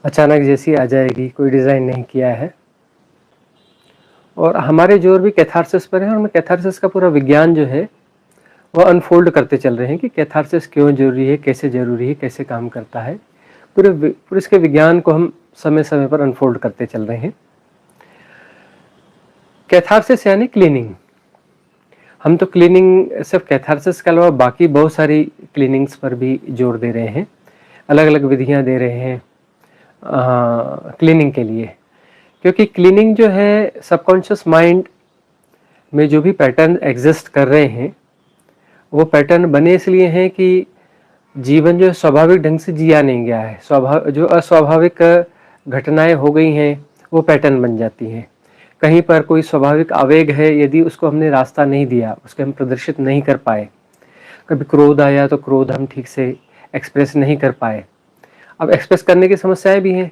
अचानक जैसी आ जाएगी, कोई डिज़ाइन नहीं किया है। और हमारे जोर भी कैथारसिस पर है, और मैं कैथारसिस का पूरा विज्ञान जो है वो अनफोल्ड करते चल रहे हैं कि कैथारसिस क्यों ज़रूरी है, कैसे ज़रूरी है, कैसे काम करता है। पूरे इसके विज्ञान को हम समय समय पर अनफोल्ड करते चल रहे हैं। कैथारसिस यानी क्लीनिंग। हम तो क्लीनिंग सिर्फ कैथारसिस के अलावा बाकी बहुत सारी क्लीनिंग्स पर भी जोर दे रहे हैं, अलग अलग विधियां दे रहे हैं क्लीनिंग के लिए। क्योंकि क्लीनिंग जो है, सबकॉन्शियस माइंड में जो भी पैटर्न एग्जिस्ट कर रहे हैं वो पैटर्न बने इसलिए हैं कि जीवन जो स्वाभाविक ढंग से जिया नहीं गया है। जो अस्वाभाविक घटनाएं हो गई हैं वो पैटर्न बन जाती हैं। कहीं पर कोई स्वाभाविक आवेग है, यदि उसको हमने रास्ता नहीं दिया, उसको हम प्रदर्शित नहीं कर पाए, कभी क्रोध आया तो क्रोध हम ठीक से एक्सप्रेस नहीं कर पाए। अब एक्सप्रेस करने की समस्याएं भी हैं।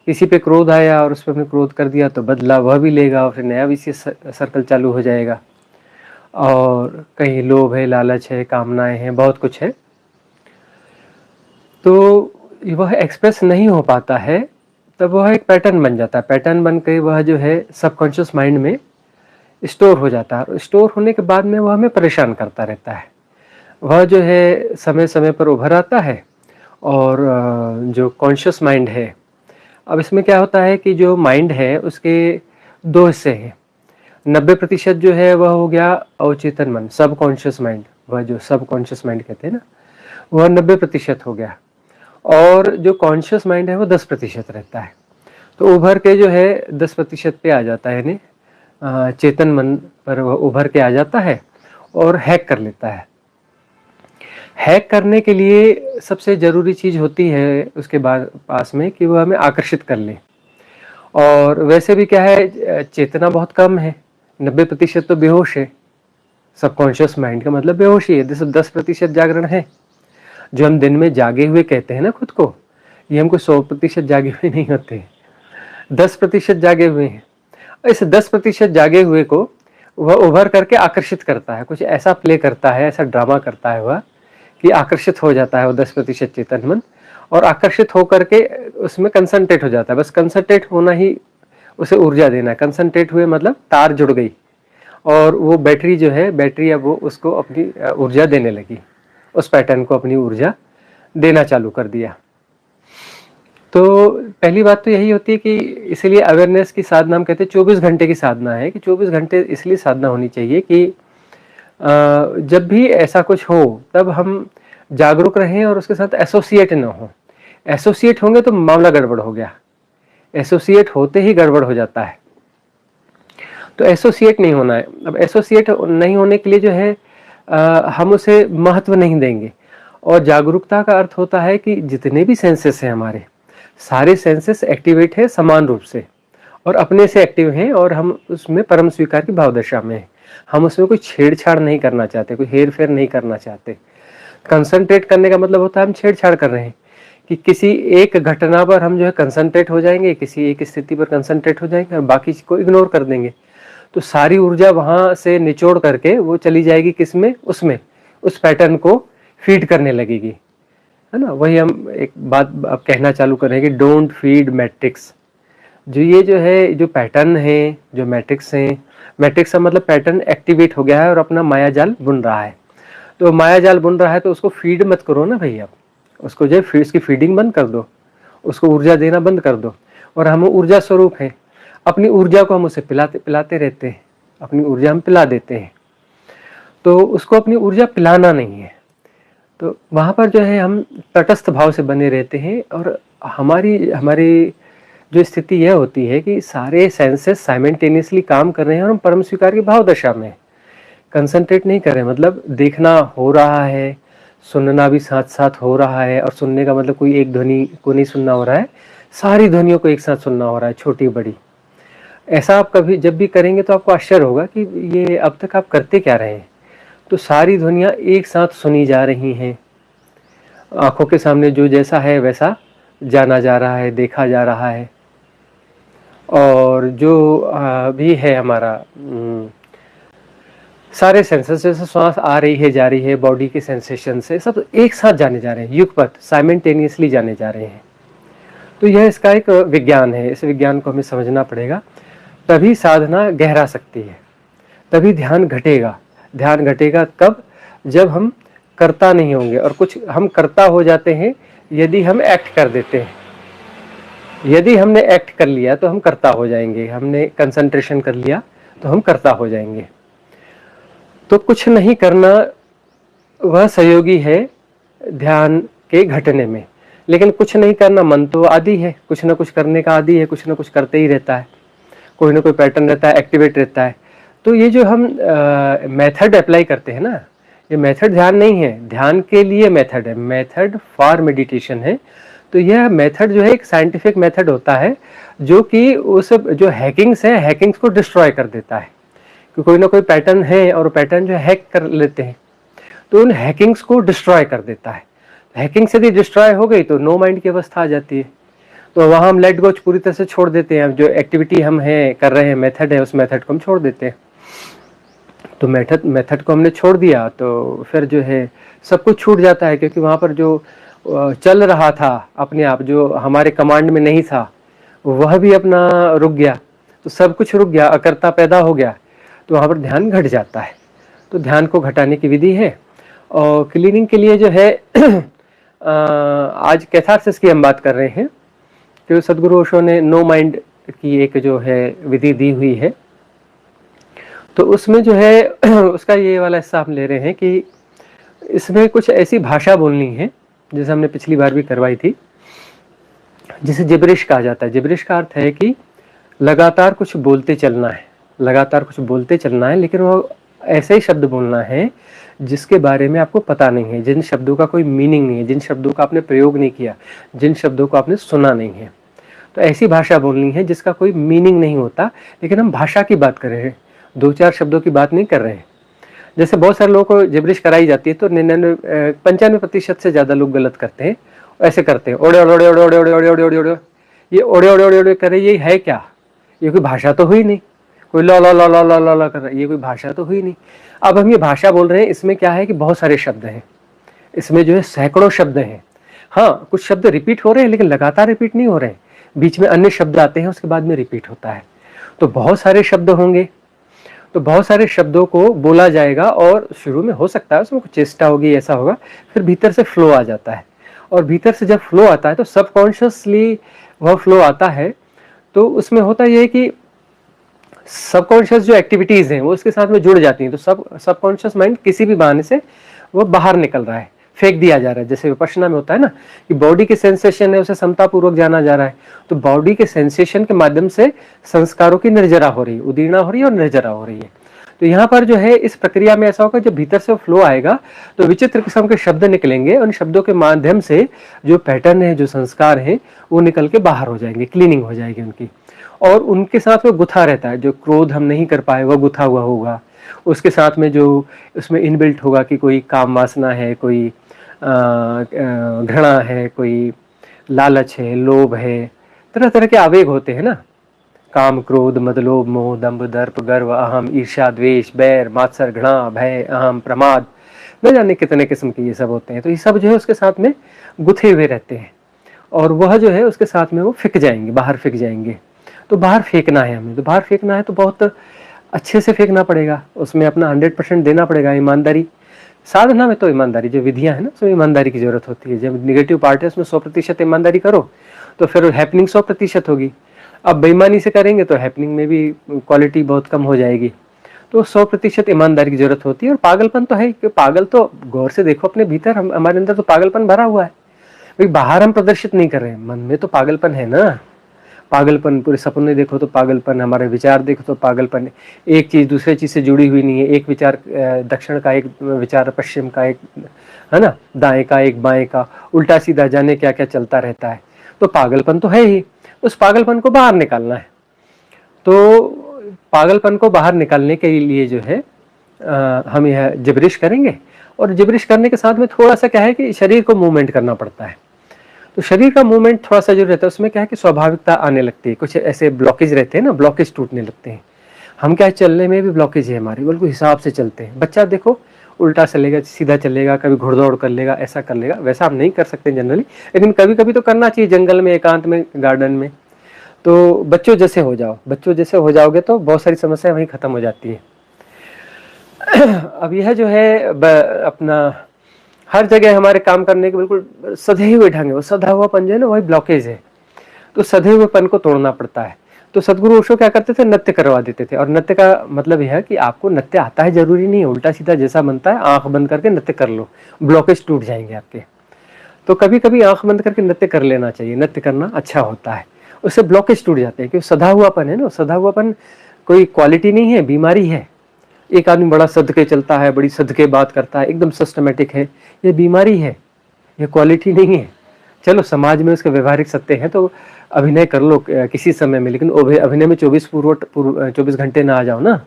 किसी पे क्रोध आया और उस पर हमने क्रोध कर दिया तो बदला वह भी लेगा और फिर नया विषय सर्कल चालू हो जाएगा। और कहीं लोभ है, लालच है, कामनाएं हैं, बहुत कुछ है, तो वह एक्सप्रेस नहीं हो पाता है, तब वह एक पैटर्न बन जाता है। पैटर्न बन के वह जो है सबकॉन्शियस माइंड में स्टोर हो जाता है, और स्टोर होने के बाद में वह हमें परेशान करता रहता है। वह जो है समय समय पर उभर आता है। और जो कॉन्शियस माइंड है, अब इसमें क्या होता है कि जो माइंड है उसके दो हिस्से हैं। 90% जो है वह हो गया अवचेतन मन, सबकॉन्शियस माइंड। वह जो सबकॉन्शियस माइंड कहते हैं ना, वह 90% हो गया। और जो कॉन्शियस माइंड है वो 10% रहता है। तो उभर के जो है 10% पे आ जाता है, यानी चेतन मन पर वह उभर के आ जाता है और हैक कर लेता है। हैक करने के लिए सबसे ज़रूरी चीज़ होती है उसके बाद पास में कि वह हमें आकर्षित कर ले। और वैसे भी क्या है, चेतना बहुत कम है, 90% तो बेहोश है। सबकॉन्शियस माइंड का मतलब बेहोशी है, 10% जागरण है। जो हम दिन में जागे हुए कहते हैं ना खुद को, ये हमको 100% जागे हुए नहीं होते, 10% जागे हुए हैं। इस 10% जागे हुए को वह उभर करके आकर्षित करता है, कुछ ऐसा प्ले करता है, ऐसा ड्रामा करता है वह कि आकर्षित हो जाता है वो 10% चेतन मन। और आकर्षित होकर के उसमें कंसंट्रेट हो जाता है। बस कंसंट्रेट होना ही उसे ऊर्जा देना है। कंसंट्रेट हुए मतलब तार जुड़ गई और वो बैटरी जो है, बैटरी अब वो उसको अपनी ऊर्जा देने लगी, उस पैटर्न को अपनी ऊर्जा देना चालू कर दिया। तो पहली बात तो यही होती है कि इसलिए अवेयरनेस की साधना हम कहते हैं 24 घंटे की साधना है। कि 24 घंटे इसलिए साधना होनी चाहिए कि जब भी ऐसा कुछ हो तब हम जागरूक रहें और उसके साथ एसोसिएट न हो। एसोसिएट होंगे तो मामला गड़बड़ हो गया, एसोसिएट होते ही गड़बड़ हो जाता है। तो एसोसिएट नहीं होना है। अब एसोसिएट नहीं होने के लिए जो है हम उसे महत्व नहीं देंगे। और जागरूकता का अर्थ होता है कि जितने भी सेंसेस हैं हमारे, सारे सेंसेस एक्टिवेट है समान रूप से और अपने से एक्टिव हैं, और हम उसमें परम स्वीकार की भाव दशा में हैं। हम उसमें कोई छेड़छाड़ नहीं करना चाहते, कोई हेर फेर नहीं करना चाहते। कंसंट्रेट करने का मतलब होता है हम छेड़छाड़ कर रहे हैं कि किसी एक घटना पर हम जो है कंसंट्रेट हो जाएंगे, किसी एक स्थिति पर कंसंट्रेट हो जाएंगे और बाकी को इग्नोर कर देंगे। तो सारी ऊर्जा वहां से निचोड़ करके वो चली जाएगी किसमें, उसमें, उस पैटर्न को फीड करने लगेगी, है ना। वही हम एक बात अब कहना चालू करेंगे, डोंट फीड मैट्रिक्स। जो ये जो है, जो पैटर्न है, जो मैट्रिक्स हैं, मैट्रिक्स का मतलब पैटर्न एक्टिवेट हो गया है और अपना माया जाल बुन रहा है। तो माया जाल बुन रहा है तो उसको फीड मत करो ना भाई। आप उसको जो है उसकी फीडिंग बंद कर दो, उसको ऊर्जा देना बंद कर दो। और हम ऊर्जा स्वरूप हैं, अपनी ऊर्जा को हम उसे पिलाते रहते हैं, अपनी ऊर्जा हम पिला देते हैं। तो उसको अपनी ऊर्जा पिलाना नहीं है। तो वहाँ पर जो है हम तटस्थ भाव से बने रहते हैं। और हमारी जो स्थिति यह होती है कि सारे सेंसेस साइमल्टेनियसली काम कर रहे हैं और हम परम स्वीकार की भाव दशा में कंसंट्रेट नहीं कर रहे। मतलब देखना हो रहा है, सुनना भी साथ साथ हो रहा है। और सुनने का मतलब कोई एक ध्वनि को नहीं सुनना हो रहा है, सारी ध्वनियों को एक साथ सुनना हो रहा है, छोटी बड़ी। ऐसा आप कभी जब भी करेंगे तो आपको आश्चर्य होगा कि ये अब तक आप करते क्या रहे हैं। तो सारी ध्वनियाँ एक साथ सुनी जा रही हैं, आंखों के सामने जो जैसा है वैसा जाना जा रहा है, देखा जा रहा है। और जो भी है हमारा सारे सेंसेस, जैसे श्वास आ रही है जा रही है, बॉडी के सेंसेशन से सब एक साथ जाने जा रहे हैं, युगपथ साइमल्टेनियसली जाने जा रहे हैं। तो यह इसका एक विज्ञान है, इस विज्ञान को हमें समझना पड़ेगा, तभी साधना गहरा सकती है, तभी ध्यान घटेगा। ध्यान घटेगा कब? जब हम करता नहीं होंगे, और कुछ हम करता हो जाते हैं यदि हम एक्ट कर देते हैं। यदि हमने एक्ट कर लिया तो हम करता हो जाएंगे, हमने कंसंट्रेशन कर लिया तो हम करता हो जाएंगे। तो कुछ नहीं करना वह सहयोगी है ध्यान के घटने में, लेकिन कुछ नहीं करना मन तो आदी है, कुछ ना कुछ करने का आदी है, कुछ ना कुछ करते ही रहता है, कोई ना कोई पैटर्न रहता है, एक्टिवेट रहता है। तो ये जो हम मेथड अप्लाई करते हैं ना, ये मेथड ध्यान नहीं है, ध्यान के लिए मेथड है, मेथड फॉर मेडिटेशन है। तो यह मेथड जो है एक साइंटिफिक मेथड होता है जो कि उस जो हैकिंग्स है, हैकिंग्स को डिस्ट्रॉय कर देता है। कि कोई ना कोई पैटर्न है और पैटर्न जो हैक कर लेते हैं, तो उन हैकिंग्स को डिस्ट्रॉय कर देता है। हैकिंग से यदि डिस्ट्रॉय हो गई तो नो माइंड की अवस्था आ जाती है। तो वहाँ हम लेट गो पूरी तरह से छोड़ देते हैं, जो एक्टिविटी हम है कर रहे हैं, मेथड है, उस मेथड को हम छोड़ देते हैं। तो मेथड को हमने छोड़ दिया तो फिर जो है सब कुछ छूट जाता है, क्योंकि वहाँ पर जो चल रहा था अपने आप, जो हमारे कमांड में नहीं था, वह भी अपना रुक गया, तो सब कुछ रुक गया, अकर्ता पैदा हो गया, तो वहाँ पर ध्यान घट जाता है। तो ध्यान को घटाने की विधि है। और क्लीनिंग के लिए जो है आज कैथारसिस की हम बात कर रहे हैं, क्योंकि सदगुरु ओशो ने नो माइंड की एक जो है विधि दी हुई है। तो उसमें जो है उसका ये वाला हिस्सा हम ले रहे हैं कि इसमें कुछ ऐसी भाषा बोलनी है, जैसे हमने पिछली बार भी करवाई थी, जिसे जिब्रिश कहा जाता है। जिब्रिश का अर्थ है कि लगातार कुछ बोलते चलना है, लगातार कुछ बोलते चलना है, लेकिन वो ऐसे ही शब्द बोलना है जिसके बारे में आपको पता नहीं है, जिन शब्दों का कोई मीनिंग नहीं है, जिन शब्दों का आपने प्रयोग नहीं किया, जिन शब्दों को आपने सुना नहीं है। तो ऐसी भाषा बोलनी है जिसका कोई मीनिंग नहीं होता, लेकिन हम भाषा की बात कर रहे हैं, 2-4 शब्दों की बात नहीं कर रहे हैं। जैसे बहुत सारे लोगों को जिब्रिश कराई जाती है तो 95% से ज़्यादा लोग गलत करते हैं, ऐसे करते हैं ओड़े ओड़े ओड़े ओड़े ओड़े ओड़े ओड़े ओड़े ओड़े, ये ओड़े ओड़े ओड़े ओड़े करे, ये है क्या? ये कोई भाषा तो हुई नहीं। कोई ला ला ला ला ला ला ला कर रहा है, ये कोई भाषा तो हुई नहीं। अब हम ये भाषा बोल रहे हैं, इसमें क्या है कि बहुत सारे शब्द हैं, इसमें जो है सैकड़ों शब्द हैं। हाँ, कुछ शब्द रिपीट हो रहे हैं, लेकिन लगातार रिपीट नहीं हो रहे हैं, बीच में अन्य शब्द आते हैं, उसके बाद में रिपीट होता है। तो बहुत सारे शब्द होंगे, तो बहुत सारे शब्दों को बोला जाएगा, और शुरू में हो सकता है उसमें कुछ चेष्टा होगी, ऐसा होगा, फिर भीतर से फ्लो आ जाता है। और भीतर से जब फ्लो आता है तो सबकॉन्शियसली वह फ्लो आता है। तो उसमें होता यह है कि सबकॉन्शियस जो एक्टिविटीज हैं वो उसके साथ में जुड़ जाती हैं। तो सबकॉन्शियस माइंड किसी भी बहाने से वो बाहर निकल रहा है, फेंक दिया जा रहा है। जैसे विपश्यना में होता है ना कि बॉडी के सेंसेशन है, उसे समतापूर्वक जाना जा रहा है, तो बॉडी के सेंसेशन के माध्यम से संस्कारों की निर्जरा हो रही है, उदीर्णा हो रही है और निर्जरा हो रही है। तो यहाँ पर जो है इस प्रक्रिया में ऐसा होगा, जब भीतर से फ्लो आएगा तो विचित्र किस्म के शब्द निकलेंगे, उन शब्दों के माध्यम से जो पैटर्न है, जो संस्कार है, वो निकल के बाहर हो जाएंगे, क्लीनिंग हो जाएगी उनकी। और उनके साथ वो गुथा रहता है, जो क्रोध हम नहीं कर पाए वह गुथा हुआ होगा, उसके साथ में जो उसमें इनबिल्ट होगा कि कोई काम वासना है, कोई घृणा है, कोई लालच है, लोभ है, तरह तरह के आवेग होते हैं ना, काम क्रोध मद लोभ मोह दंभ दर्प गर्व अहम ईर्ष्या द्वेष बैर मात्सर घृणा भय अहम प्रमाद, न जाने कितने किस्म के ये सब होते हैं। तो ये सब जो है उसके साथ में गुथे हुए रहते हैं, और वह जो है उसके साथ में वो फिक जाएंगे, बाहर फिक जाएंगे। तो बाहर फेंकना है हमें, तो बाहर फेंकना है तो बहुत अच्छे से फेंकना पड़ेगा, उसमें अपना 100% देना पड़ेगा। ईमानदारी, साधना में तो ईमानदारी, जो विधियां है ना उसमें ईमानदारी की जरूरत होती है। जब निगेटिव पार्ट है उसमें 100% ईमानदारी करो तो फिर हैपनिंग 100% होगी। अब बेईमानी से करेंगे तो हैपनिंग में भी क्वालिटी बहुत कम हो जाएगी। तो 100% ईमानदारी की जरूरत होती है। और पागलपन तो है, कि पागल तो गौर से देखो अपने भीतर, हमारे अंदर तो पागलपन भरा हुआ है भाई, बाहर हम प्रदर्शित नहीं कर रहे हैं, मन में तो पागलपन है ना। पागलपन, पूरे सपने देखो तो पागलपन, हमारे विचार देखो तो पागलपन, एक चीज दूसरे चीज से जुड़ी हुई नहीं है, एक विचार दक्षिण का, एक विचार पश्चिम का, एक है ना दाएं का, एक बाएं का, उल्टा सीधा जाने क्या क्या चलता रहता है। तो पागलपन तो है ही, उस पागलपन को बाहर निकालना है। तो पागलपन को बाहर निकालने के लिए जो है हम यह जिब्रिश करेंगे, और जिब्रिश करने के साथ में थोड़ा सा क्या है कि शरीर को मूवमेंट करना पड़ता है। तो शरीर का मूवमेंट थोड़ा सा जो रहता है उसमें क्या है कि स्वाभाविकता आने लगती है, कुछ ऐसे ब्लॉकेज रहते हैं ना, ब्लॉकेज टूटने लगते हैं। हम क्या है, चलने में भी ब्लॉकेज है हमारी, बिल्कुल हिसाब से चलते हैं। बच्चा देखो उल्टा चलेगा, सीधा चलेगा, कभी घुड़दौड़ कर लेगा, ऐसा कर लेगा। वैसा आप नहीं कर सकते जनरली, लेकिन कभी कभी तो करना चाहिए, जंगल में, एकांत में, गार्डन में। तो बच्चों जैसे हो जाओ, बच्चों जैसे हो जाओगे तो बहुत सारी समस्याएं वहीं खत्म हो जाती है। अब यह जो है अपना हर जगह हमारे काम करने के बिल्कुल सधे हुए ढंग है, वो सधा हुआपन जो है ना, वही ब्लॉकेज है। तो सधे हुएपन को तोड़ना पड़ता है। तो सदगुरु ओशो क्या करते थे, नृत्य करवा देते थे। और नृत्य का मतलब यह है कि आपको नृत्य आता है जरूरी नहीं है, उल्टा सीधा जैसा बनता है आंख बंद करके नृत्य कर लो, ब्लॉकेज टूट जाएंगे आपके। तो कभी कभी आंख बंद करके नृत्य कर लेना चाहिए, नृत्य करना अच्छा होता है, उससे ब्लॉकेज टूट जाते हैं। क्योंकि सधा हुआपन है ना, सधा हुआपन कोई क्वालिटी नहीं है, बीमारी है। एक आदमी बड़ा सद के चलता है, बड़ी सद के बात करता है, एकदम सिस्टमेटिक है, ये बीमारी है, ये क्वालिटी नहीं है। चलो समाज में उसके व्यवहारिक सत्य हैं तो अभिनय कर लो किसी समय में, लेकिन अभिनय में 24 घंटे ना आ जाओ ना।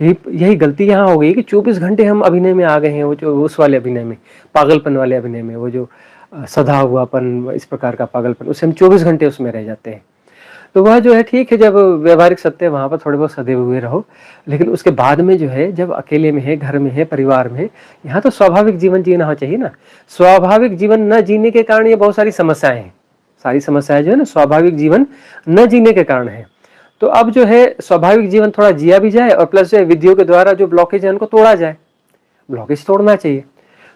यही गलती यहाँ हो गई कि 24 घंटे हम अभिनय में आ गए हैं, वो जो उस वाले अभिनय में, पागलपन वाले अभिनय में, वो जो सधा हुआपन, इस प्रकार का पागलपन, उससे हम 24 घंटे उसमें रह जाते हैं। तो वह जो है ठीक है, जब व्यवहारिक सत्य वहां पर थोड़े बहुत सधे हुए रहो, लेकिन उसके बाद में जो है, जब अकेले में है, घर में है, परिवार में है, यहाँ तो स्वाभाविक जीवन जीना चाहिए ना। स्वाभाविक जीवन न जीने के कारण ये बहुत सारी समस्याएं हैं। सारी समस्याएं जो है ना, स्वाभाविक जीवन न जीने के कारण है। तो अब जो है स्वाभाविक जीवन थोड़ा जिया भी जाए, और प्लस जो है विधियों के द्वारा जो ब्लॉकेज है उनको तोड़ा जाए। ब्लॉकेज तोड़ना चाहिए।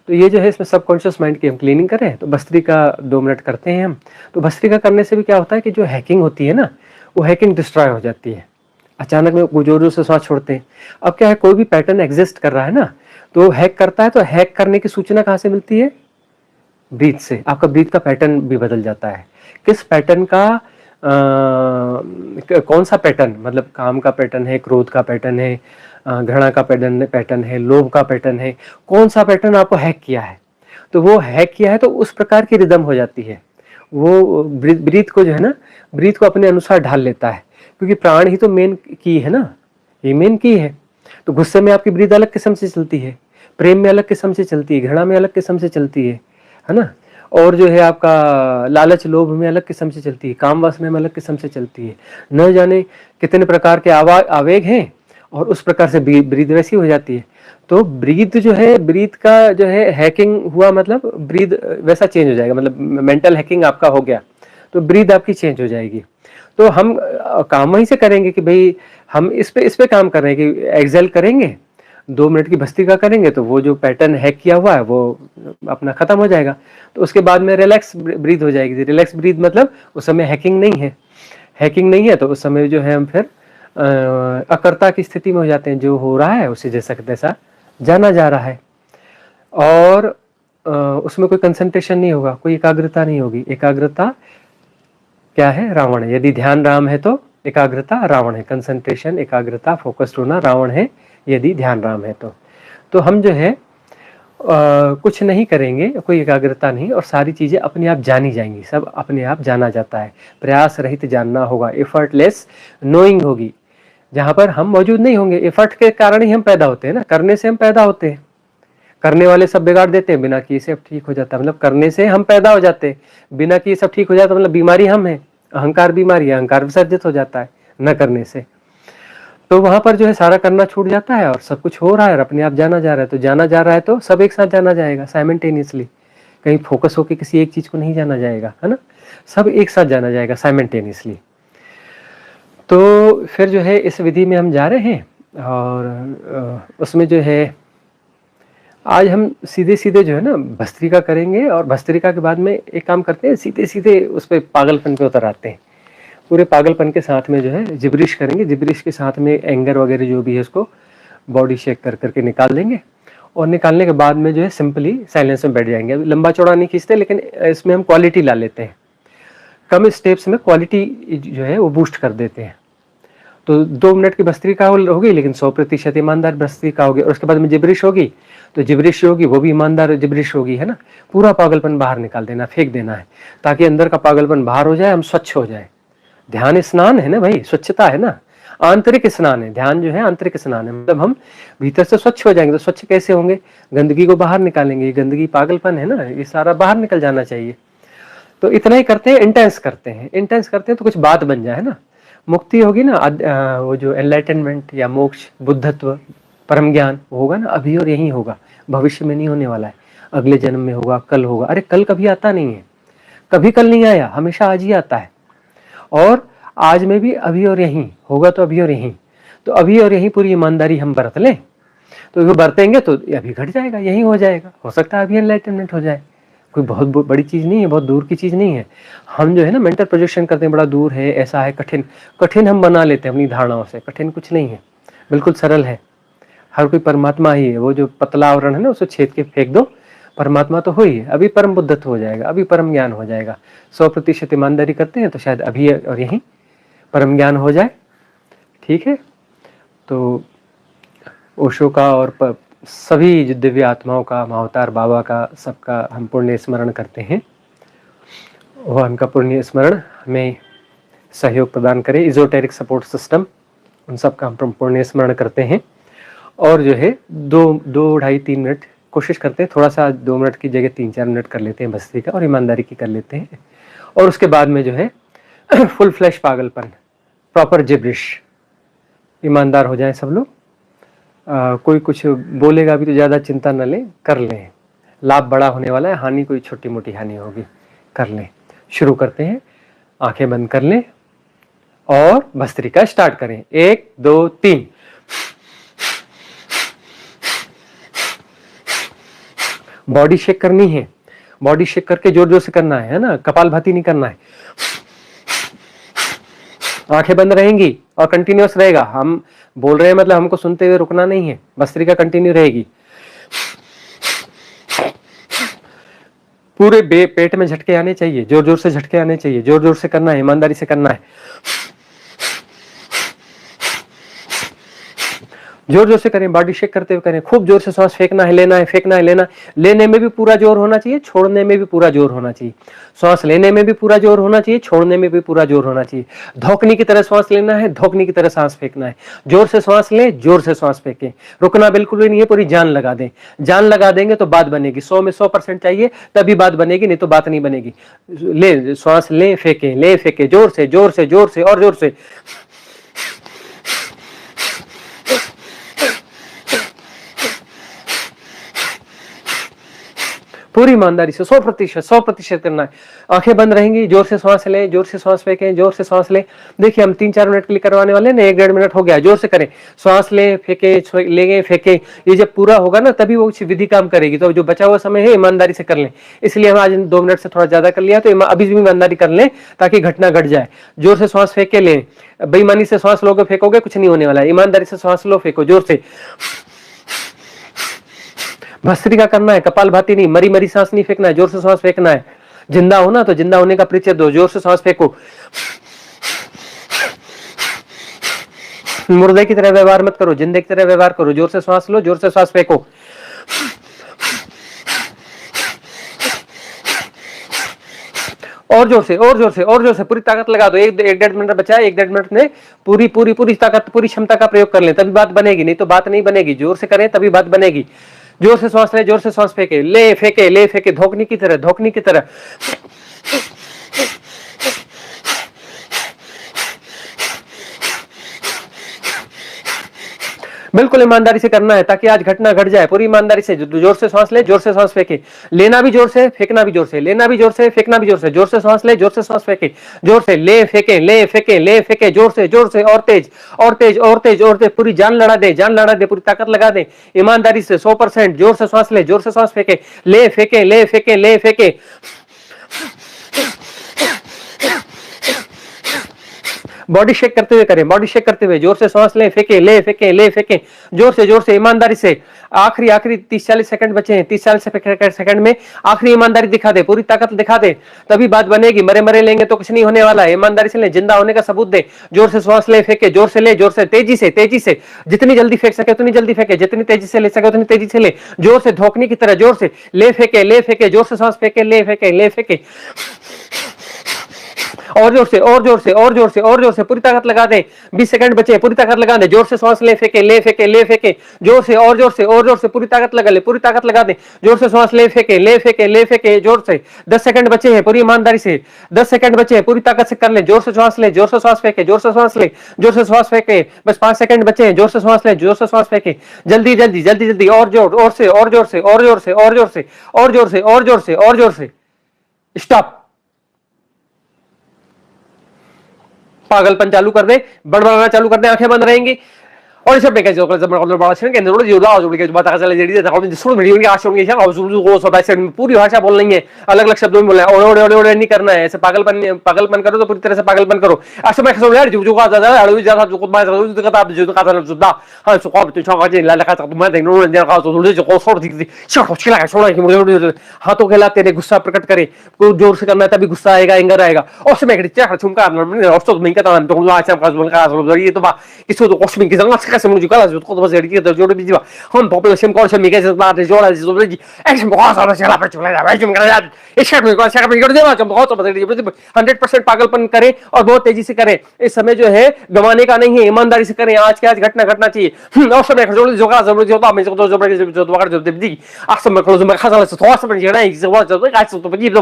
तो ये जो है इसमें सबकॉन्शियस माइंड की हम क्लीनिंग करें, तो भस्त्रिका 2 मिनट करते हैं हम। तो भस्त्रिका करने से भी क्या होता है कि जो हैकिंग होती है ना, वो हैकिंग डिस्ट्रॉय हो जाती है। अचानक में जोरों से सांस छोड़ते हैं। अब क्या है, कोई भी पैटर्न एग्जिस्ट कर रहा है ना, तो हैक करता है, तो हैक करने की सूचना कहाँ से मिलती है? ब्रीथ से। आपका ब्रीथ का पैटर्न भी बदल जाता है। किस पैटर्न का कौन सा पैटर्न, मतलब काम का पैटर्न है, क्रोध का पैटर्न है, घृणा का पैटर्न है, लोभ का पैटर्न है, कौन सा पैटर्न आपको हैक किया है, तो वो हैक किया है तो उस प्रकार की रिदम हो जाती है। वो ब्रीथ को जो है ना, ब्रीथ को अपने अनुसार ढाल लेता है, क्योंकि प्राण ही तो मेन की है ना, ये मेन की है। तो गुस्से में आपकी ब्रीथ अलग किस्म से चलती है, प्रेम में अलग किस्म से चलती है, घृणा में अलग किस्म से चलती है ना। और जो है आपका लालच लोभ में अलग किस्म से चलती है, काम वासना में अलग किस्म से चलती है। न जाने कितने प्रकार के आवेग हैं, और उस प्रकार से ब्रीथ वैसी हो जाती है। तो ब्रीथ जो है, ब्रीथ का जो है हैकिंग हुआ, मतलब ब्रीथ वैसा चेंज हो जाएगा, मतलब मेंटल हैकिंग आपका हो गया, तो ब्रीथ आपकी चेंज हो जाएगी। तो हम काम वहीं से करेंगे कि भाई हम इस पे काम कर रहे हैं कि एक्सेल करेंगे, 2 मिनट की भस्त्रिका करेंगे, तो वो जो पैटर्न हैक किया हुआ है वो अपना खत्म हो जाएगा। तो उसके बाद में रिलैक्स ब्रीथ हो जाएगी। रिलैक्स ब्रीथ मतलब उस समय हैकिंग नहीं है, हैकिंग नहीं है, तो उस समय जो है हम फिर अकर्ता की स्थिति में हो जाते हैं। जो हो रहा है उसे जैसा तैसा जाना जा रहा है, और उसमें कोई कंसंट्रेशन नहीं होगा, कोई एकाग्रता नहीं होगी। एकाग्रता क्या है? रावण है। यदि ध्यान राम है तो एकाग्रता रावण है। कंसंट्रेशन, एकाग्रता, फोकस्ड होना रावण है, यदि ध्यान राम है तो हम जो है कुछ नहीं करेंगे, कोई एकाग्रता नहीं, और सारी चीजें अपने आप जानी जाएंगी। सब अपने आप जाना जाता है, प्रयास रहित जानना होगा, एफर्टलेस नोइंग होगी, जहां पर हम मौजूद नहीं होंगे। एफर्ट के कारण ही हम पैदा होते हैं ना, करने से हम पैदा होते हैं। करने वाले सब बिगाड़ देते हैं, बिना किए सब ठीक हो जाता है। मतलब करने से हम पैदा हो जाते हैं, बिना किए सब ठीक हो जाता है, मतलब बीमारी हम है, अहंकार बीमारी है, अहंकार विसर्जित हो जाता है न करने से। तो वहां पर जो है सारा करना छूट जाता है, और सब कुछ हो रहा है और अपने आप जाना जा रहा है। तो जाना जा रहा है तो सब एक साथ जाना जाएगा साइमल्टेनियसली, कहीं फोकस होकर किसी एक चीज को नहीं जाना जाएगा, है ना, सब एक साथ जाना जाएगा साइमल्टेनियसली। तो फिर जो है इस विधि में हम जा रहे हैं, और उसमें जो है आज हम सीधे सीधे जो है ना भस्त्रिका करेंगे, और भस्त्रिका के बाद में एक काम करते हैं, सीधे सीधे उस पर पागलपन पे उतर आते हैं। पूरे पागलपन के साथ में जो है जिब्रिश करेंगे, जिब्रिश के साथ में एंगर वगैरह जो भी है उसको बॉडी शेक कर करके निकाल देंगे, और निकालने के बाद में जो है सिंपली साइलेंस में बैठ जाएंगे। लंबा चौड़ा नहीं खींचते, लेकिन इसमें हम क्वालिटी ला लेते हैं, कम स्टेप्स में क्वालिटी जो है वो बूस्ट कर देते हैं। तो 2 मिनट की भस्त्रिका होगी, लेकिन 100% ईमानदार भस्त्रिका होगी, और उसके बाद में जिब्रिश होगी, तो जिब्रिश होगी वो भी ईमानदार जिब्रिश होगी, है ना। पूरा पागलपन बाहर निकाल देना, फेंक देना है, ताकि अंदर का पागलपन बाहर हो जाए, हम स्वच्छ हो जाए। ध्यान स्नान है ना भाई, स्वच्छता है ना, आंतरिक स्नान है ध्यान, जो है आंतरिक स्नान है, मतलब हम भीतर से स्वच्छ हो जाएंगे। तो स्वच्छ कैसे होंगे? गंदगी को बाहर निकालेंगे, गंदगी पागलपन है ना, ये सारा बाहर निकल जाना चाहिए। तो इतना ही करते हैं, इंटेंस करते हैं, इंटेंस करते हैं तो कुछ बात बन जाए ना, मुक्ति होगी ना, वो जो एनलाइटनमेंट या मोक्ष, बुद्धत्व, परम ज्ञान होगा ना, अभी और यहीं होगा, भविष्य में नहीं होने वाला है, अगले जन्म में होगा, कल होगा। अरे कल कभी आता नहीं है, कभी कल नहीं आया, हमेशा आज ही आता है। और आज में भी अभी और यहीं होगा, तो अभी और यहीं, तो अभी और यहीं पूरी ईमानदारी हम बरत लें, तो वो बरतेंगे तो अभी घट जाएगा, यहीं हो जाएगा। हो सकता है अभी एनलाइटनमेंट हो जाए, कोई बहुत बड़ी चीज नहीं है, बहुत दूर की चीज नहीं है। हम जो है ना मेंटल प्रोजेक्शन करते हैं, बड़ा दूर है, ऐसा है, कठिन कठिन हम बना लेते हैं अपनी धारणाओं से। कठिन कुछ नहीं है, बिल्कुल सरल है। हर कोई परमात्मा ही है। वो जो पतला आवरण है ना, उसे छेद के फेंक दो, परमात्मा तो हो ही है। अभी परम बुद्धत्व हो जाएगा, अभी परम ज्ञान हो जाएगा। 100% ईमानदारी करते हैं तो शायद अभी और यहीं परम ज्ञान हो जाए। ठीक है, तो ओशो का और सभी जो दिव्य आत्माओं का, महाअवतार बाबा का, सबका हम पुण्य स्मरण करते हैं। वो उनका पुण्य स्मरण हमें सहयोग प्रदान करे। इजोटेरिक सपोर्ट सिस्टम, उन सब का हम पुण्य स्मरण करते हैं। और जो है 2-2.5-3 मिनट कोशिश करते हैं, थोड़ा सा 2 मिनट की जगह 3-4 मिनट कर लेते हैं भस्त्री का, और ईमानदारी की कर लेते हैं। और उसके बाद में जो है फुल फ्लैश पागलपन, प्रॉपर जिब्रिश, ईमानदार हो जाएं सब लोग। कोई कुछ बोलेगा भी तो ज़्यादा चिंता न लें, कर लें, लाभ बड़ा होने वाला है, हानि कोई छोटी मोटी हानि होगी, कर लें। शुरू करते हैं, आंखें बंद कर लें और भस्त्रिका स्टार्ट करें। 1 2 3। बॉडी शेक करनी है, बॉडी शेक करके जोर जोर से करना है ना, कपालभाति नहीं करना है। आंखें बंद रहेंगी और कंटिन्यूअस रहेगा। हम बोल रहे हैं मतलब हमको सुनते हुए रुकना नहीं है, भस्त्रिका कंटिन्यू रहेगी। पूरे पेट में झटके आने चाहिए, जोर जोर से झटके आने चाहिए, जोर जोर से करना है, ईमानदारी से करना है, जोर जोर से करें, बॉडी शेक करते हुए करें। खूब जोर से सांस फेंकना है, लेना है, फेंकना है, लेना। लेने में भी पूरा जोर होना चाहिए, छोड़ने में भी पूरा जोर होना चाहिए। सांस लेने में भी पूरा जोर होना चाहिए, छोड़ने में भी पूरा जोर होना चाहिए। धोखनी की तरह सांस लेना है, धोखनी की तरह सांस फेंकना है। जोर से सांस लें, जोर से सांस फेंकें, रुकना बिल्कुल भी नहीं है, पूरी जान लगा दें। जान लगा देंगे तो बात बनेगी। 100 में 100% चाहिए, तभी बात बनेगी, नहीं तो बात नहीं बनेगी। ले सांस ले फेंके, ले फेंके, जोर से जोर से जोर से और जोर से। पूरी ईमानदारी से 100% करना है। आंखें बंद रहेंगी, जोर से सांस लें, जोर से सांस फेंकें, जोर से सांस लें। देखिए हम 3-4 मिनट के लिए करवाने वाले हैं, 1-1.5 मिनट हो गया। जोर से करें, सांस लें, फेंके, लेंगे, फेंके। ये जब पूरा होगा ना, तभी वो विधि काम करेगी। तो जो बचा हुआ समय है ईमानदारी से कर लें। इसलिए हम आज 2 मिनट से थोड़ा ज्यादा कर लिया, तो अभी भी ईमानदारी कर लें ताकि घटना घट जाए। जोर से सांस फेंक के लें। बेईमानी से सांस लोगे, फेंकोगे, कुछ नहीं होने वाला है। ईमानदारी से सांस लो, फेंको जोर से। भस्त्रिका करना है, कपालभाति नहीं, मरी मरी सांस नहीं फेंकना है, जोर से सांस फेंकना है। जिंदा हो ना, तो जिंदा होने का परिचय दो, जोर से सांस फेंको। मुर्दे की तरह व्यवहार मत करो, जिंदे की तरह व्यवहार करो। जोर से सांस लो, जोर से सांस फेंको। और जोर से, और जोर से, और जोर से, पूरी ताकत लगा दो। 1-1.5 मिनट बचा है, 1-1.5 मिनट में पूरी पूरी पूरी ताकत, पूरी क्षमता का प्रयोग कर लें, तभी बात बनेगी, नहीं तो बात नहीं बनेगी। जोर से करें तभी बात बनेगी। जोर से सांस ले, जोर से सांस फेंके, ले फेंके, ले फेंके, धोखनी की तरह, धोखनी की तरह। बिल्कुल ईमानदारी से करना है ताकि आज घटना घट जाए। पूरी ईमानदारी से जोर से सांस ले, जोर से सांस फेंके, लेना भी जोर से, फेंकना भी जोर से, लेना भी जोर से, फेंकना भी जोर से। जोर से सांस ले, जोर से सांस फेंके, जोर से ले फेंके, ले फेंके, ले फेंके, जोर से, जोर से, और तेज, और तेज, और तेज, और तेज। पूरी जान लड़ा दे, जान लड़ा दे, पूरी ताकत लगा दे, ईमानदारी से 100%। जोर से सांस ले, जोर से सांस फेंके, ले फेंके, ले फेंके, ले फेंके। बॉडी शेक करते हुए करें, बॉडी शेक करते हुए, जोर से सांस लें, फेंके, ले फेंके, ले फेंके, जोर से ईमानदारी से। आखिरी 30-40 सेकंड बचे हैं, 30-40 सेकंड में आखिरी ईमानदारी दिखा दे, पूरी ताकत दिखा दे, तभी बात बनेगी। मरे मरे लेंगे तो कुछ नहीं होने वाला है। ईमानदारी से ले, जिंदा होने का सबूत दे। जोर से सांस ले, फेंके, जोर से ले, जोर से, तेजी से, तेजी से, जितनी जल्दी फेंक सके उतनी जल्दी फेंके, जितनी तेजी से ले सके उतनी तेजी से ले। जोर से, धोखनी की तरह, जोर से ले फेंके, ले फेंके, जोर से सांस फेंके, ले फेंके, ले फेंके। और जोर से, और जोर से, और जोर से, और जोर से, पूरी ताकत लगा दे। 20 सेकंड बचे, पूरी ताकत लगा दे। जोर से सांस ले फेंके, ले फेंके, ले फेंके, जोर से, और जोर से, और जोर से, पूरी ताकत लगा ले, पूरी ताकत लगा दे। जोर से सांस ले फेंके, ले फेंके, ले फेंके, जोर से। 10 सेकंड बचे हैं, पूरी ईमानदारी से। 10 सेकंड बचे हैं, पूरी ताकत से कर ले। जोर से सांस ले, जोर से सांस फेंके, जोर से सांस ले, जोर से सांस फेंके। बस 5 सेकंड बचे हैं, जोर से सांस ले, जोर से सांस फेंके। जल्दी जल्दी जल्दी जल्दी, और जोर, और से, और जोर से, और जोर से, और जोर से, और जोर से, और जोर से, और जोर से। स्टॉप। पागलपन चालू कर दे, बड़बड़ाना चालू कर दे, आंखें बंद रहेंगी। और इसे बेके जो बड़ा छन के नरोड़ जो दाव जो के बात चले जेडी था कौन सुन वीडियो की आशा होंगी शायद जो को सब ऐसे पूरी भाषा बोल नहीं है, अलग-अलग शब्दों में बोलना है। ओड़े ओड़े ओड़े नहीं करना है। ऐसे पागलपन करो तो पूरी तरह से पागलपन करो। आशा में खसो यार जो का ज्यादा अड़ू ज्यादा जो कुछ बात जो का आप जो का था जुदा हां सो को तो छावा जे लाला का तो मैं देख नो ने का तो जो को छोड़ दी शॉट छिला छोड़ा कि मुझे हाथों के लाते तेरे गुस्सा प्रकट करे। को जोर से करना है तभी गुस्सा आएगा, एंगर आएगा। और समय के चेहरा छुमका औसत में कहता तो आशा का बोल का ये तो बा किसी तो कॉस्मिक की जगह से मुझे कला जो तो बस एडिट कर जोड़ दीजिए। हम पॉपुलेशन कौन से मिके से बात जोड़ा जी जोड़ जी एक्शन बहुत सारा चला पे चला जा भाई तुम कर यार इस शर्ट में कौन सा कर देना तुम बहुत बस एडिट 100% पागलपन करें और बहुत तेजी से करें। इस समय जो है गंवाने का नहीं है, ईमानदारी से करें। आज के आज घटना घटना चाहिए। और समय जोड़ जो का जरूरत होता मैं तो जो वगैरह जो दी अक्सर में क्लोज में खसाला से थोड़ा सा बन जाना है जो जो का तो बजी तो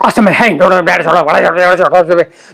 असमय है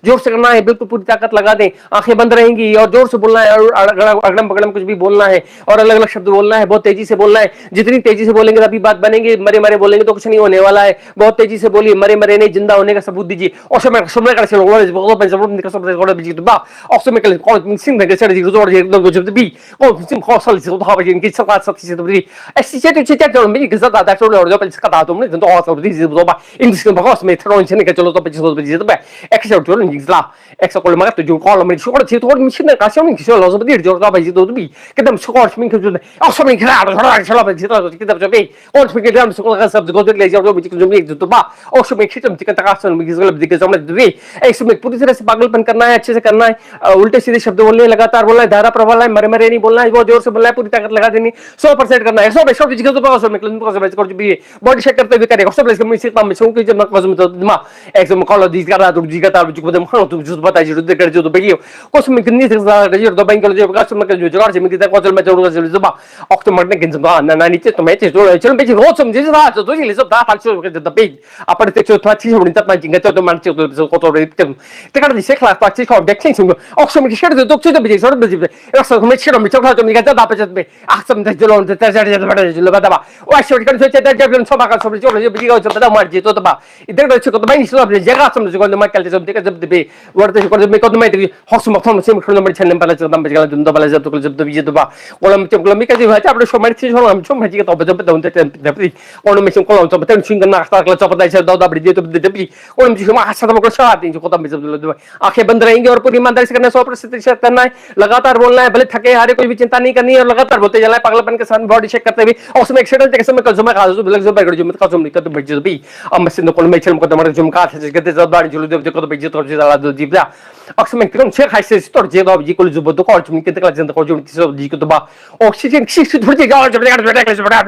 जोर से करना है, बिल्कुल पूरी ताकत लगा दें। आंखें बंद रहेंगी और जोर से बोलना है और अगड़म बगड़म कुछ भी बोलना है और अलग अलग शब्द बोलना है। बहुत तेजी से बोलना है। जितनी तेजी से बोलेंगे तभी बात बनेगी। मरे मरे बोलेंगे तो कुछ नहीं होने वाला है। बहुत तेजी से बोलिए, मरे मरे नहीं जिंदा होने का सबूत दीजिए। और समय समय कर से लोग बहुत जरूरत निकल सब थोड़ा बिजी तो बा और समय कर कौन सिंह के चढ़ जी जोर जी एकदम जो भी कौन सिंह खौसल से तो हवा जिनकी सब बात सब से तो भी ऐसी चीजें तो मेरी गजत आता है। और जो पहले कहा तुमने तो और सब चीजें तो बा इंग्लिश के बहुत में थोड़ा इनसे que lo tope chiso de be exo jo ni zla exo ko ma to jo ko lo mi so ko chi to mi chin ka xiao ni xiao lo so de jo da ba ji do bi ke dam so ko mi ke jo a so mi kra do ra so la ba ji to ke dam jo be on mi ke dam so ko ka sab go de le jo mi ke jo mi to ba o so mi खिचम chicken तका सन mi के के समझ दे exo में पूरी तरह से पागलपन करना है, अच्छे से करना है। उल्टे सीधे शब्द बोलने हैं, लगातार बोलना है, धारा प्रवाह है, मरे मरे नहीं बोलना है, बहुत जोर से बोलना है, पूरी ताकत लगा देनी 100% करना है। 100% जिसको तो पास में क्लिन पास में कर भी बॉडी शेक करते हुए करेगा। 100% में सिर्फ में सो के जब मैं कसम तो मा एक्सो में कॉल दी कर रहा तो जी का तार जो बदम खाओ तुम जो बता जी कर जो तो बेगियो कुछ में कितनी से जो तो बैंक जो का में जो जगार से में कितना कॉल में जरूर से जो बा ऑक्टो मरने के जब ना ना नीचे तो मैं चलो चलो बेची रोज समझे था तो ये सब था फालतू के तो बेग अपन ते जो था चीज होनी तब मैं जिंगा तो मान चलो तो को तो ते कर दिसे क्लास पार्टी को डेक्सिंग सुन ऑक्टो में शेयर तो चीज बेची सर बेची रस में शेयर में चलो तो मैं कहता था पे जब आसम ते चलो तो तेरे जब बड़ा जो लगा था वो शेयर कर सोचे जब हम सब का सब जो बेची को तो मार जी तो बा इधर तो मैं नहीं सब जगह समझ को मैं कल जब देखा जब दे वर्ते को मैं को मैं हॉस में थोड़ा से मैं नंबर चलने वाला जब मैं जगह दंदा वाला जब तो जब दबी जब बा और मैं चम मैं कैसे भाई अपने शो में चीज हम चम भाई का तो जब दंदा दबी और मैं चम को तो बतन सिंग करना आता का चप दाई से दादा बड़ी तो दबी और मैं हम हाथ में को साथ दिन को तब जब आंखें बंद रहेंगी और पूरी ईमानदारी से करना 100% करना है। लगातार बोलना है, भले थके हारे कोई भी चिंता नहीं करनी है और लगातार बोलते जाना है पागलपन के साथ बॉडी शेक करते हुए। और उसमें एक सेकंड तक समय का जुमा खा जो बिलक जो बैठ जो मत का जुम तो बच भी अब मैं सिंध को मैं चल को तमर जुम का थे कहते जब बाड़ी जुल जो को बच तो ज्यादा दो जीव जा अक्सर में कौन से खाइसे तो जे दो जी को जो बदो को जुम के तक जंद को जुम किसी जी को तो बा ऑक्सीजन किसी थोड़ी जी गाल जब बैठ बैठ बड़ा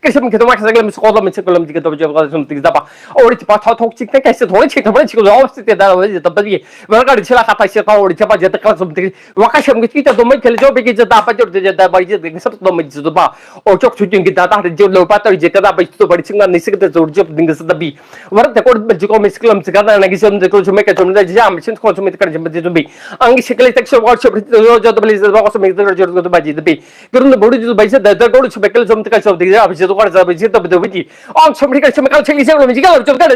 कैसे में तो मैं सगले में को में को जी को जो जुम ती दबा और इस बात थोक चिक कैसे थोड़ी चिक थोड़ी चिक जो स्थिति दा हो जे तब भी वरका दिला खाता से का और जब जे तक जुम ती वाका शम की तो मैं खेल जो भी जे दा पर जो दा बाई जे सब तो मैं जो बा और चोक छुटिंग की दादा जो लो पातर जे कदा बई तो बड़ी चिंगा निसे के जो जो दिन से दबी वरते को जो को मिसकलम से कदा ना किसी हम को जो मैं के जो जा मिशन को जो मैं कर जो भी अंग शिकले तक से और जो जो तो बली जो को में जो तो बाजी दबी करून बड़ी जो बाई से दा को जो बेकल जो तक सब दिख अब जो कर सब जे तो दबी और सब के से कल छली से में जी का जो कर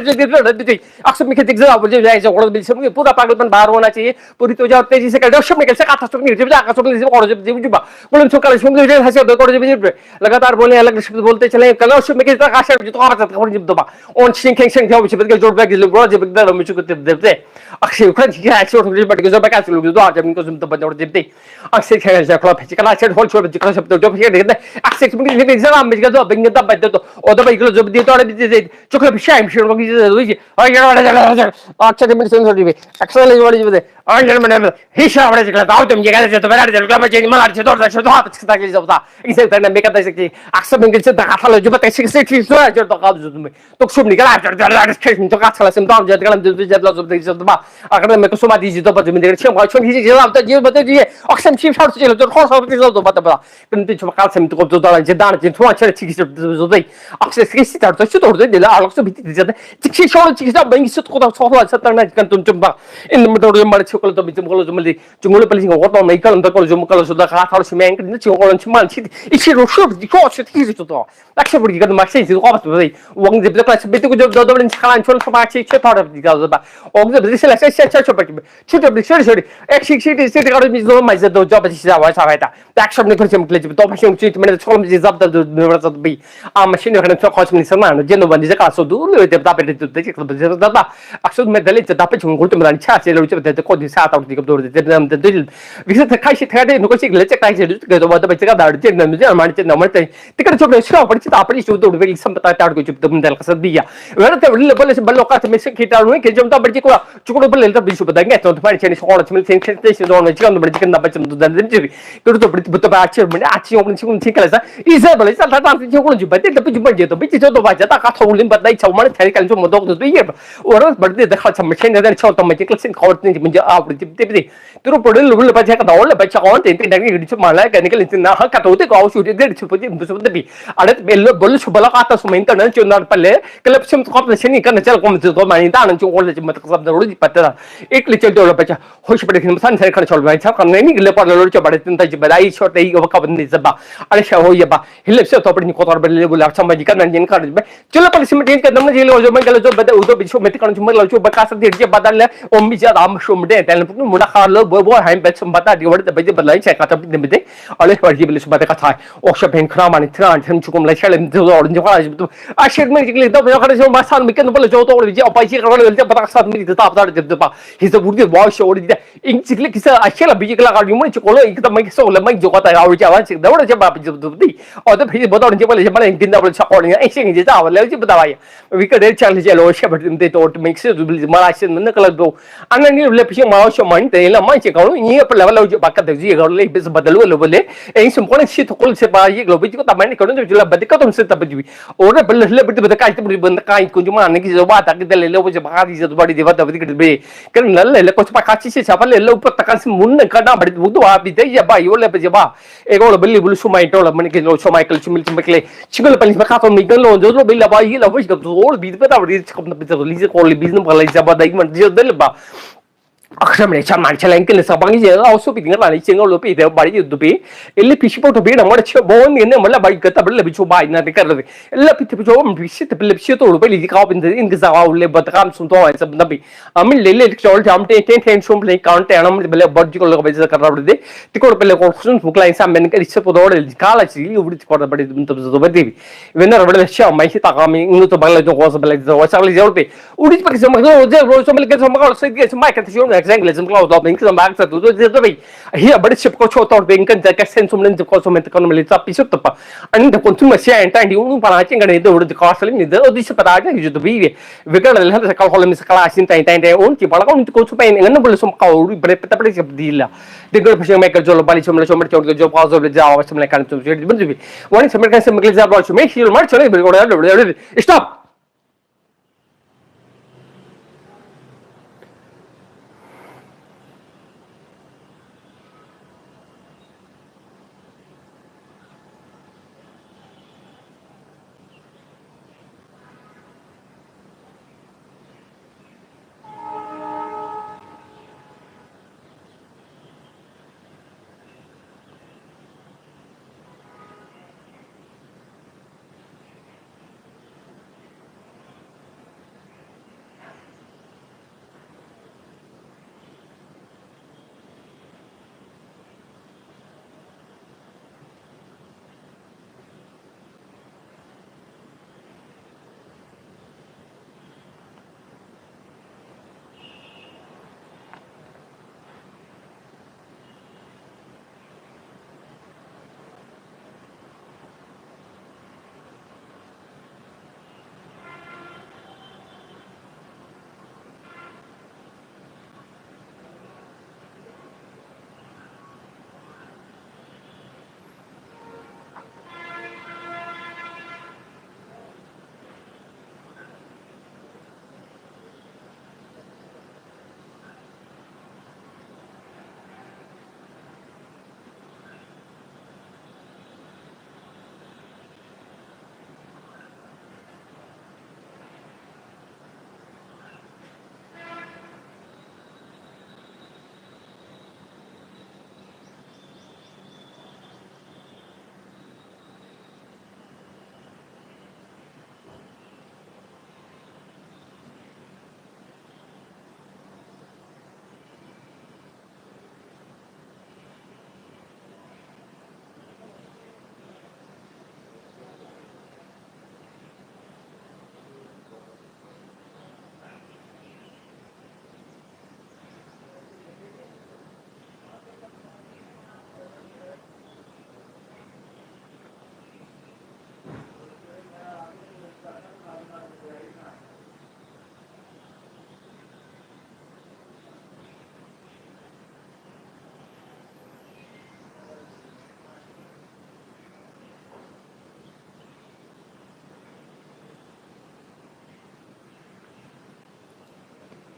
अक्सर में के दिख जा बोल जाए जो को से पूरा पागलपन बाहर होना चाहिए। पूरी तो जा तेजी से कर दो सब में कैसे खाता सब नहीं जब जा का सब नहीं और जब जो बा बोले तो कल सुन जो हंसे दो को जब लगातार बोले अलग शब्द बोलते चले कल सब में के आशा जो तो आता खबर जब दबा ऑन सिंह सिंह जो cái job cái lúc đó chỉ biết là mình chỉ có tiếp tiếp akse khan ki ha chot ri bat ke zo ba ka lu do ajam ko zum to ban jib de akse kha ja kala phe kala chet hol chot ka sab to job he de akse ki mi ni zama mi ga zo bin da ba to o da ba iklo job de to ra de de chokla bishai mi shiro gi de ji ay ya ra akse mi sen so di akse le wali de ay ya me hi sha wala ji kala da to mi ga de to ba ra de ka ba ji ma la che to da che to ha ta ki zo da ise ta na me ka da se ki akse mi ge da ka thala jo ba ta se se ki so jo to ka zo me to sum ni ga la ja la ke mi to ka thala sim da ja ga lam de ja la zo de zo ba agar मैं कुछ समाधि जी तो बच्चे में देख रहे हैं छोटी सी चीज़ आप तो ये बता दीजिए अक्सर चीज़ शार्ट चलो तो कौन सा चीज़ तो बता बता किंतु जो काल से मैं तो को तो दाल जिदान जिन थोड़ा चले चीज़ तो दे अक्सर किसी तरह तो शुद्ध होते दिला अलग से भी चीज़ चीज़ शार्ट चीज़ तो बैंक से तो को तो थोड़ा सा तरना किंतु तुम बा इन में तो मर चुकल तो बिचम को जो मिली चुंगल पली को तो नहीं कल तो जो मुकल सुधा खा था उसी में किंतु चुंगल चिमान चीज़ इसी रोशो भी को अच्छी चीज़ तो अक्सर बड़ी का मार्क्स चीज़ को बात बताई वंग जब तक क्लास बेटे को जब दो दिन खाना छोड़ सब अच्छी अच्छी थोड़ा दिखा दो बा और जब जैसे लगे अच्छा अच्छा छोटे छोटे छोटे एक शिक्षित स्थिति का भी जो मैं जब जब अच्छी जावा सावा था एक्शन ने कुछ मुकले जब तो भाषण चीज मैंने छोड़ मुझे जब तक मेरा सब भी मशीन में तो कुछ नहीं समझना जिन्हों बंदी जगह सो दूर ले जब तापे तो देखिए तो जब तब अक्सर मैं दलित जब तापे चुंगल तो मेरा इच्छा से लो जब तक कोई दिशा आता उठी कब दूर जब हम दिल विशेष तक खाई शिक्षा दे नुको शिक्षले चेक खाई शिक्षले तो बाद में जगह दाड़ चेक नमूने हमारे चेक नमूने तिकड़ चुप रहे शो पड़ी चिता अपनी शो दूर वेली संपत्ति ताड़ को चुप तो मुंडल का सदिया वेरे तो ले बोले से बल्लो का से मिस की ताड़ हुए कि जब तब बड़ी को चुकड़ो बल्ले तो बिशु बताएंगे तो तुम्हारे चेनी शोड़ चिमल सेंस सेंस दोनों में चिकन बड़ी चिकन बच्चे तो दंदन जी तो बड़ी बुत बाचे में आची ओपन चिकन चिकन सा इसे बोले चल था चिकन जी बते तो जुबन जे तो बिच तो बाजा ता का थोलिन बदाई छौमन थरी कल जो मदोक तो ये और बड़े देखा छ मशीन ने छौ तो मचे क्लसिन खौत ने मुझे आप टिप तो पड़े लुल बचा का दौड़ बचा कौन ते डंगी गिड़ी माला के निकल ना का तो ते गाव शूट दे छुपति बुसबद भी अरे बेलो बोल छुबला का तो सुमेन तो न चुनार पल्ले क्लब सिम तो कप छनी का चल को तो मानी दान जो ओल मत सब दौड़ पत्ता एक ले चल तो बचा होश पड़े खन सन खन चल भाई सब करने नहीं ले पर लोड़ बड़े तिन तज बलाई छोटे ही का बंदी जबा अरे शा हो ये बा हिले से तो पड़ी को तो बले बोला समझ का नंजन कर चलो पर सिम टेन का दम जे जो मैं गल जो बदे उदो बिछो मत कर जो जो बका से दे बदल ओम भी ज्यादा हम शो मडे तेल मुना खा लो बो हाई बेच बता दी बड़े बजे बलाई से का तब दे अरे पर जी बिल बता का था ओ शो बेन खरा मानी ट्रान थन चुकुम ला चले जो और जो का तो आशिर में जिले तो कर जो मासान में कन बोले जो तो और जी अपाई से कर ले बता साथ में देता आप जब बा हिज बुर्दी वॉश और दी इन चिकले किसा आशिला बीजी कला का यूं चकोलो एक तो मैं सो ले मैं जो का और जा वाच दौड़ जब आप जब दी और तो फिर बता जो बोले बड़े गिंदा बोले छकोड़ ने ऐसे ही जा वाले जी बता भाई विकेट चल चलो शे बट दे तो मिक्स मला से न कल दो अन्य ले पिछे माओ शो मन ते ला मैं चकोलो ये पर लेवल जो बाका दे जी ले बिस बदलो ले बोले ऐ सम कोन सी तो कोल से बा ये ग्लो बिजी को तमने करो जो बद का तुम से तब जी और बल ले बद बद काई तो बंद काई कुछ मान की जो बात के ले ले जो बाहर जो बड़ी देवा तब के बे कर ले ले कुछ पका से छापा ले लो ऊपर तक से मुन कड़ा बड़ी बुदो आप दे या बा यो ले बजे बा एगो बल्ली बुल सुमाई तो मन के लो सुमाई कल चुमिल चमकले चिगल पलिस में का तो मिगल लो जो बिल बा ये लो बज और बीत पे बड़ी कम पे लीज कोल बिजनेस वाला जब दाई मन जो दल बा अक्सर में चार मान चलें कि सब बांगी जे आउसो भी निकल आनी चिंगो लो पे दे बड़ी जो दुबे इल्ले पिछपो तो बेड़ा मर छ बोन ने मतलब बड़ी गता बल्ले बिचो बाई ना कर ले इल्ले पिछ बिचो हम बिछ ते बल्ले बिचो तो बल्ले का बिन इनके जावा ले बतकाम सुन तो है सब नबी हम ले चोल जाम टे टेन सुम प्ले काउंट एनम बल्ले बड़ी को लग बेज कर रहा दे तिको बल्ले को सुन फुकला इंसान मैंने कर इसे पदो काला ची उबड़ी को बड़ी तो जो बदी वेनर बड़े छ मैं सी ताका में इन तो बल्ले जो को बल्ले जो चाली जो पे उड़ी पर से मगर जो रोज मिल के मगर से के माइक के जो एग्जांपल क्लाउड तो बैंक से मार्क्स तो जो भाई हिया बड़े शिप को छो तो बैंक का का सेंस सुमन जो को सुमन तक मिले तो पिसु तो पा अनि तो कंज्यूमर से एंटा दी उन पर आचे गने तो उड़ कॉस्ट ले दे ओदी से पता है जो तो भी विकट ले हम से कल होल में से क्लास इन टाइम टाइम उन की बड़ा उन को सुपे इन बोले सुम का उड़ी बड़े पता बड़े सब दीला देखो फिर मैं कर जो बाली सुमन सुमन चोट जो पास हो जाओ सुमन का तो बन भी वन सुमन का से मिल जा बाल सुमन ही मार चले स्टॉप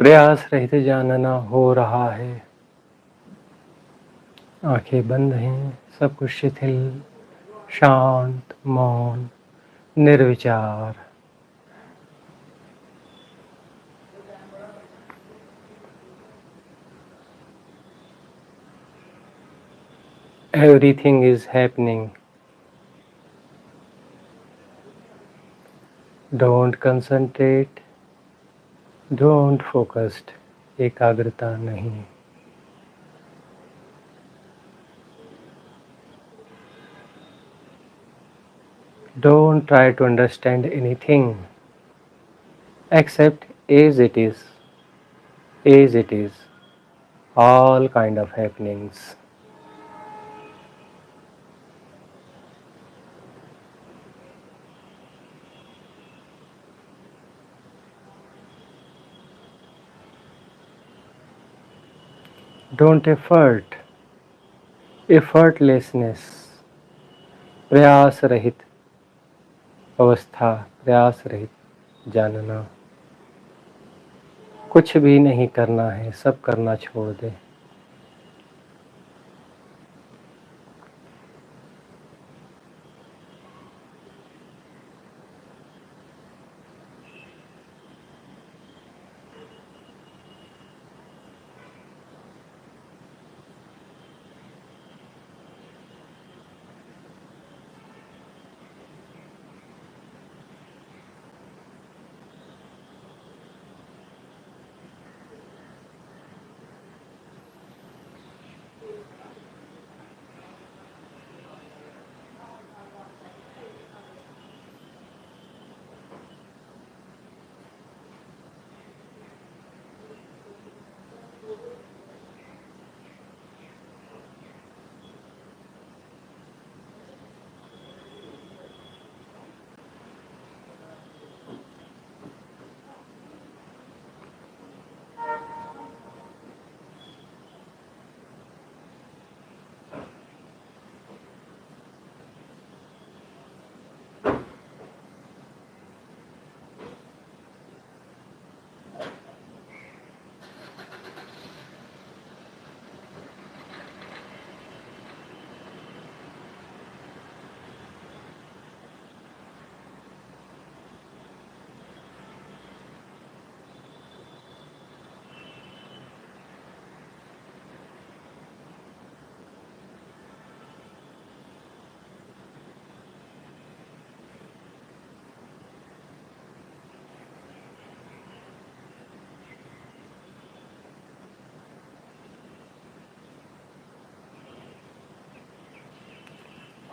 प्रयास रहित जानना हो रहा है। आंखें बंद हैं, सब कुछ शिथिल, शांत, मौन, निर्विचार। Everything is happening. Don't concentrate. Don't focus. एकाग्रता नहीं। Don't try to understand anything except as it is. As it is. All kind of happenings. Don't effort. Effortlessness. प्रयास रहित अवस्था, प्रयास रहित जानना। कुछ भी नहीं करना है, सब करना छोड़ दे।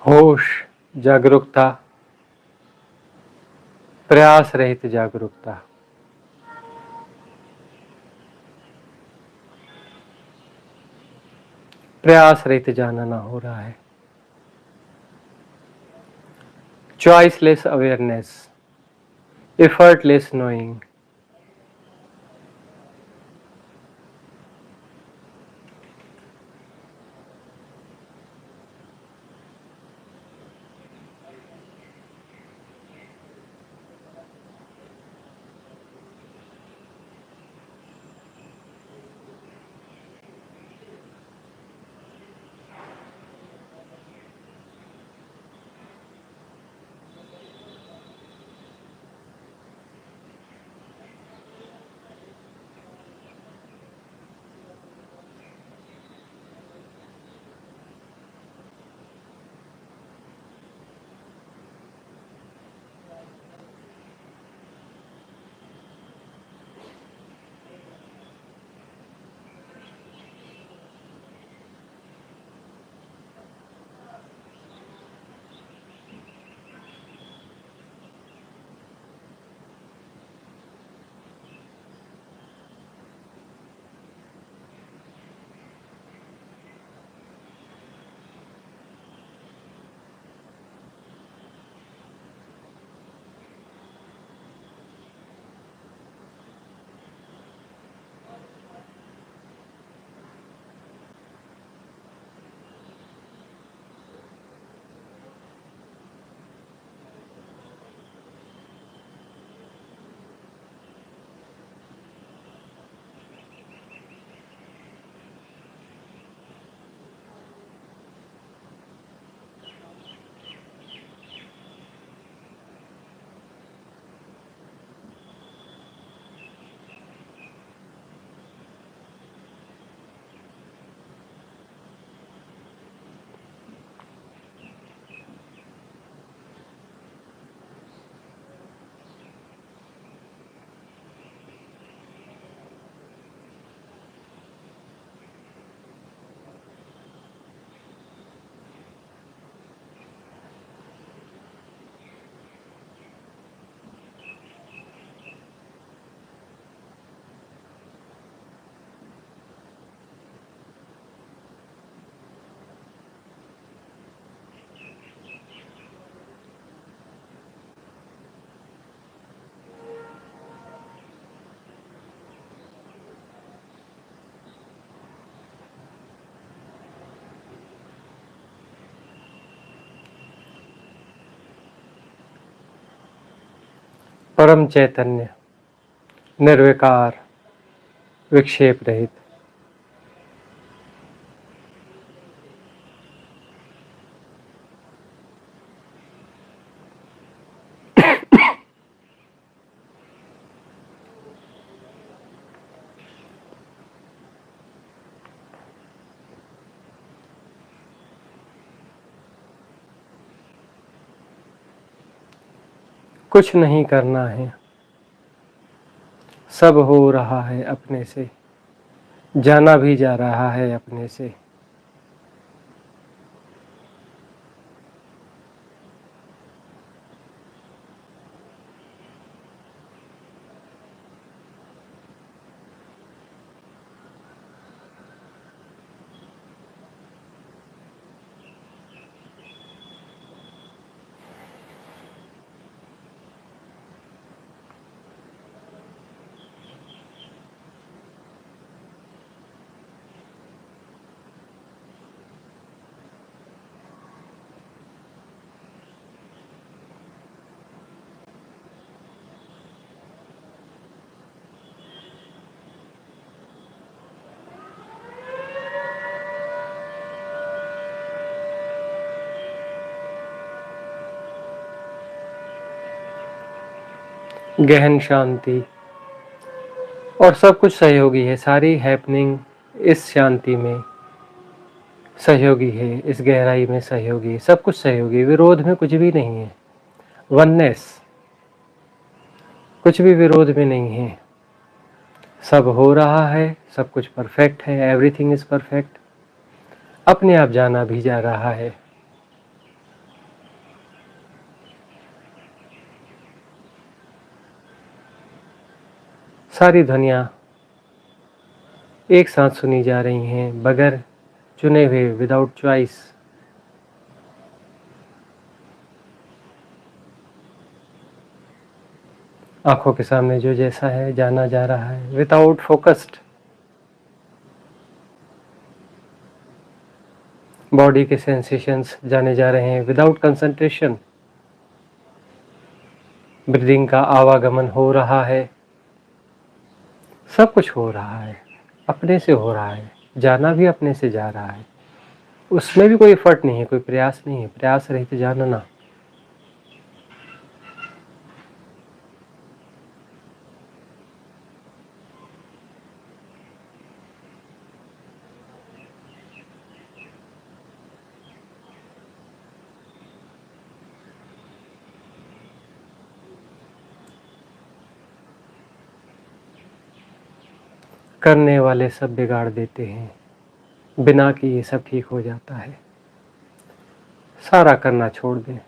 होश, जागरूकता, प्रयास रहित जागरूकता। प्रयास रहित जानना हो रहा है। Choiceless awareness, effortless knowing. परम चैतन्य, निर्विकार, विक्षेप रहित। कुछ नहीं करना है, सब हो रहा है अपने से, जाना भी जा रहा है अपने से। गहन शांति, और सब कुछ सहयोगी है। सारी हैपनिंग इस शांति में सहयोगी है, इस गहराई में सहयोगी है, सब कुछ सहयोगी। विरोध में कुछ भी नहीं है। वननेस, कुछ भी विरोध में नहीं है। सब हो रहा है, सब कुछ परफेक्ट है, एवरीथिंग इज परफेक्ट। अपने आप जाना भी जा रहा है। सारी ध्वनियाँ एक साथ सुनी जा रही हैं, बगैर चुने हुए, विदाउट चॉइस। आंखों के सामने जो जैसा है जाना जा रहा है, विदाउट फोकस्ड। बॉडी के सेंसेशंस जाने जा रहे हैं, विदाउट कंसंट्रेशन। ब्रीदिंग का आवागमन हो रहा है, सब कुछ हो रहा है, अपने से हो रहा है, जाना भी अपने से जा रहा है। उसमें भी कोई एफर्ट नहीं है, कोई प्रयास नहीं है, प्रयास रहित जानना। करने वाले सब बिगाड़ देते हैं, बिना कि ये सब ठीक हो जाता है। सारा करना छोड़ दें।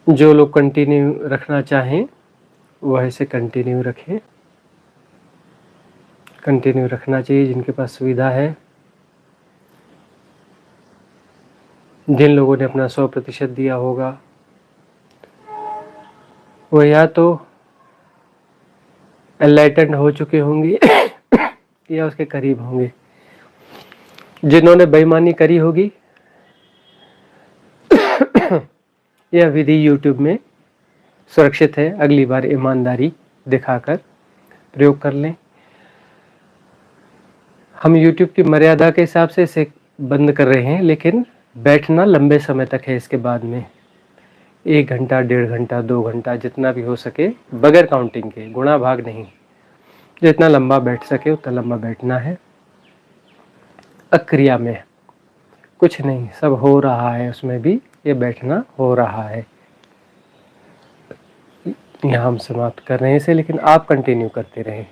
जो लोग कंटिन्यू रखना चाहें वह इसे कंटिन्यू रखें। कंटिन्यू रखना चाहिए जिनके पास सुविधा है। जिन लोगों ने अपना 100% दिया होगा वो या तो एनलाइटेंड हो चुके होंगे या उसके करीब होंगे। जिन्होंने बेईमानी करी होगी यह विधि YouTube में सुरक्षित है, अगली बार ईमानदारी दिखाकर प्रयोग कर लें। हम YouTube की मर्यादा के हिसाब से इसे बंद कर रहे हैं, लेकिन बैठना लंबे समय तक है। इसके बाद में 1 घंटा, 1.5 घंटा, 2 घंटा, जितना भी हो सके, बगैर काउंटिंग के, गुणा भाग नहीं। जितना लंबा बैठ सके उतना लंबा बैठना है। अक्रिया में कुछ नहीं, सब हो रहा है, उसमें भी ये बैठना हो रहा है। यहाँ हम समाप्त कर रहे हैं इसे, लेकिन आप कंटिन्यू करते रहें।